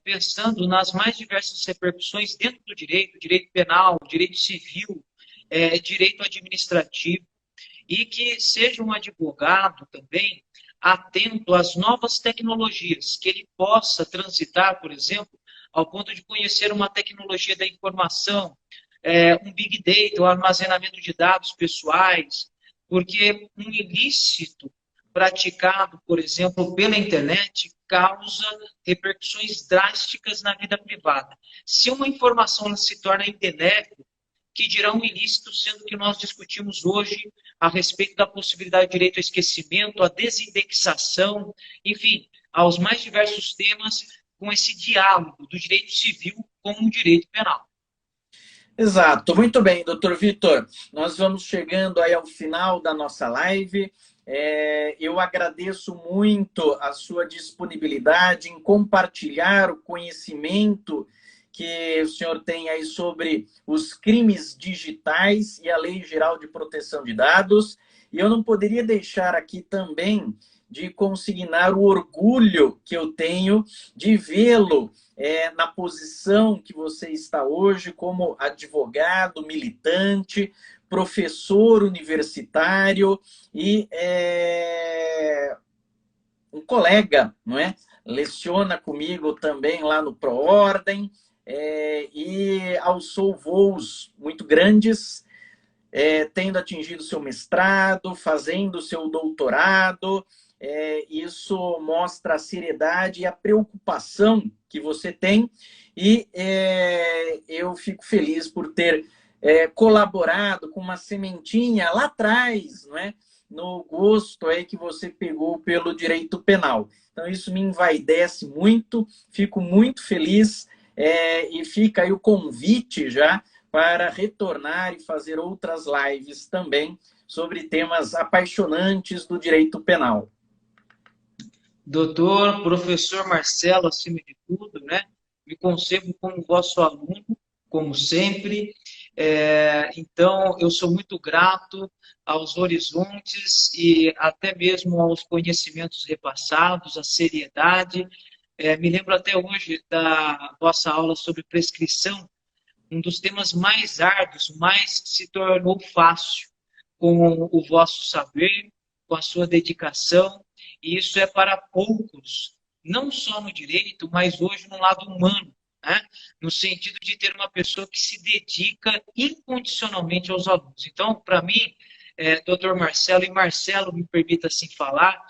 Speaker 2: pensando nas mais diversas repercussões dentro do direito penal, direito civil, direito administrativo, e que seja um advogado também atento às novas tecnologias, que ele possa transitar, por exemplo, ao ponto de conhecer uma tecnologia da informação, um big data, o armazenamento de dados pessoais, porque um ilícito praticado, por exemplo, pela internet, causa repercussões drásticas na vida privada. Se uma informação se torna indelével, que dirá um ilícito, sendo que nós discutimos hoje a respeito da possibilidade de direito ao esquecimento, à desindexação, enfim, aos mais diversos temas com esse diálogo do direito civil com o direito penal.
Speaker 1: Exato, muito bem, doutor Vitor. Nós vamos chegando aí ao final da nossa live. Eu agradeço muito a sua disponibilidade em compartilhar o conhecimento que o senhor tem aí sobre os crimes digitais e a Lei Geral de Proteção de Dados. E eu não poderia deixar aqui também de consignar o orgulho que eu tenho de vê-lo na posição que você está hoje, como advogado, militante, professor universitário e um colega, não é? Leciona comigo também lá no ProOrdem e alçou voos muito grandes, tendo atingido seu mestrado, fazendo seu doutorado. Isso mostra a seriedade e a preocupação que você tem e eu fico feliz por ter colaborado com uma sementinha lá atrás, não é? No gosto aí que você pegou pelo direito penal. Então isso me envaidece muito, fico muito feliz e fica aí o convite já para retornar e fazer outras lives também sobre temas apaixonantes do direito penal.
Speaker 2: Doutor, professor Marcelo, acima de tudo, né? Me concebo como vosso aluno, como sempre. Então, eu sou muito grato aos horizontes e até mesmo aos conhecimentos repassados, à seriedade. Me lembro até hoje da vossa aula sobre prescrição, um dos temas mais árduos, mas se tornou fácil com o vosso saber, com a sua dedicação. E isso é para poucos, não só no direito, mas hoje no lado humano, né? No sentido de ter uma pessoa que se dedica incondicionalmente aos alunos. Então, para mim, doutor Marcelo, e Marcelo, me permita assim falar,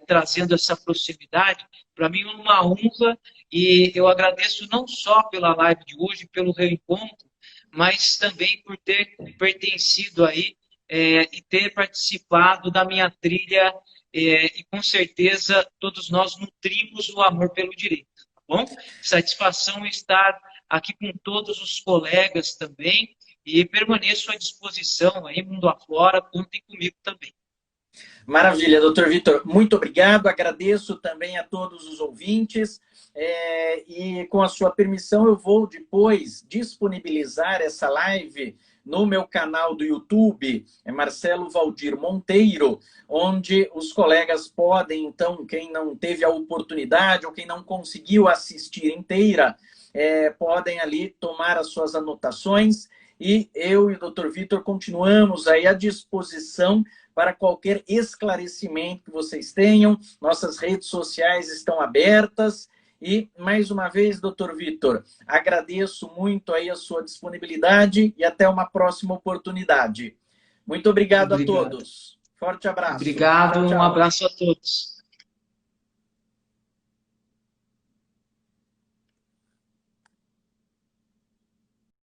Speaker 2: trazendo essa proximidade, para mim é uma honra, e eu agradeço não só pela live de hoje, pelo reencontro, mas também por ter pertencido aí e ter participado da minha trilha, e com certeza todos nós nutrimos o amor pelo direito, tá bom? Satisfação estar aqui com todos os colegas também, e permaneço à disposição aí, mundo afora, contem comigo também.
Speaker 1: Maravilha, doutor Vitor, muito obrigado, agradeço também a todos os ouvintes, e com a sua permissão eu vou depois disponibilizar essa live no meu canal do YouTube, Marcelo Valdir Monteiro, onde os colegas podem, então, quem não teve a oportunidade ou quem não conseguiu assistir inteira, podem ali tomar as suas anotações, e eu e o doutor Vitor continuamos aí à disposição para qualquer esclarecimento que vocês tenham. Nossas redes sociais estão abertas. E, mais uma vez, doutor Vitor, agradeço muito aí a sua disponibilidade e até uma próxima oportunidade. Muito obrigado a todos. Forte abraço.
Speaker 2: Obrigado,
Speaker 1: Tchau, tchau.
Speaker 2: um abraço a todos.